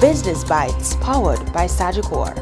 Business Bites, powered by Sagicor.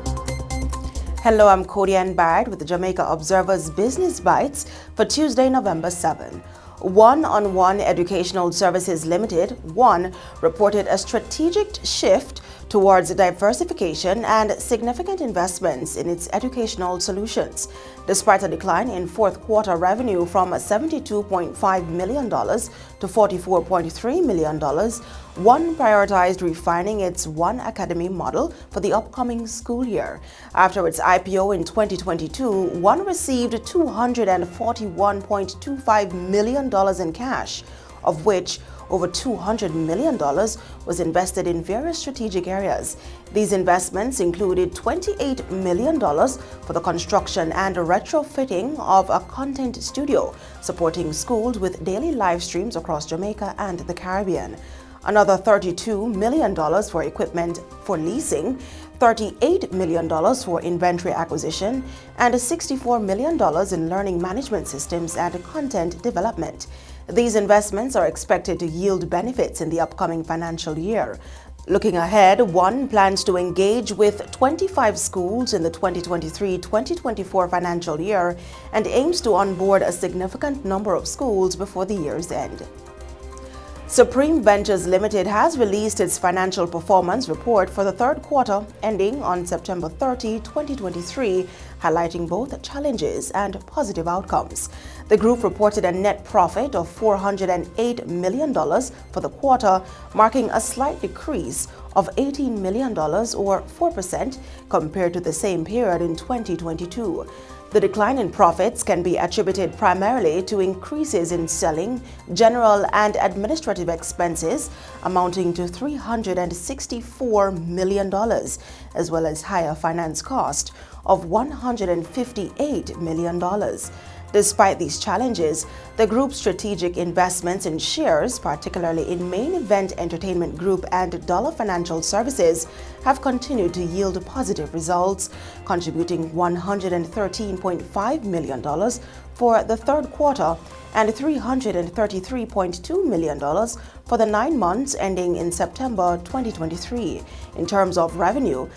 Hello, I'm Cody Barrett with the Jamaica Observer's Business Bites for Tuesday, November 7. One-on-One Educational Services Limited, ONE, reported a strategic shift towards diversification and significant investments in its educational solutions. Despite a decline in fourth quarter revenue from $72.5 million to $44.3 million, ONE prioritized refining its One Academy model for the upcoming school year. After its IPO in 2022, ONE received $241.25 million in cash, of which over $200 million was invested in various strategic areas. These investments included $28 million for the construction and retrofitting of a content studio, supporting schools with daily live streams across Jamaica and the Caribbean. Another $32 million for equipment for leasing, $38 million for inventory acquisition, and $64 million in learning management systems and content development. These investments are expected to yield benefits in the upcoming financial year. Looking ahead, ONE plans to engage with 25 schools in the 2023-2024 financial year and aims to onboard a significant number of schools before the year's end. Supreme Ventures Limited has released its financial performance report for the third quarter ending on September 30, 2023, highlighting both challenges and positive outcomes. The group reported a net profit of $408 million for the quarter, marking a slight decrease of $18 million or 4% compared to the same period in 2022. The decline in profits can be attributed primarily to increases in selling, general and administrative expenses amounting to $364 million, as well as higher finance cost of $158 million. Despite these challenges, the group's strategic investments in shares, particularly in Main Event Entertainment Group and Dollar Financial Services, have continued to yield positive results, contributing $113.5 million for the third quarter and $333.2 million for the 9 months ending in September 2023. In terms of revenue,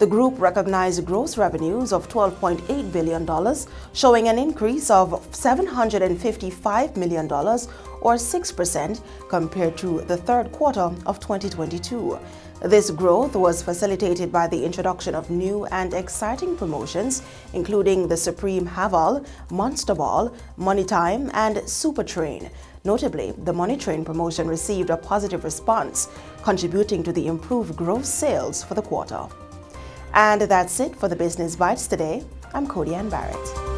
the group recognized gross revenues of $12.8 billion, showing an increase of $755 million or 6% compared to the third quarter of 2022. This growth was facilitated by the introduction of new and exciting promotions, including the Supreme Haval, Monster Ball, Money Time, and Super Train. Notably, the Money Train promotion received a positive response, contributing to the improved gross sales for the quarter. And that's it for the Business Bites today. I'm Cody Barrett.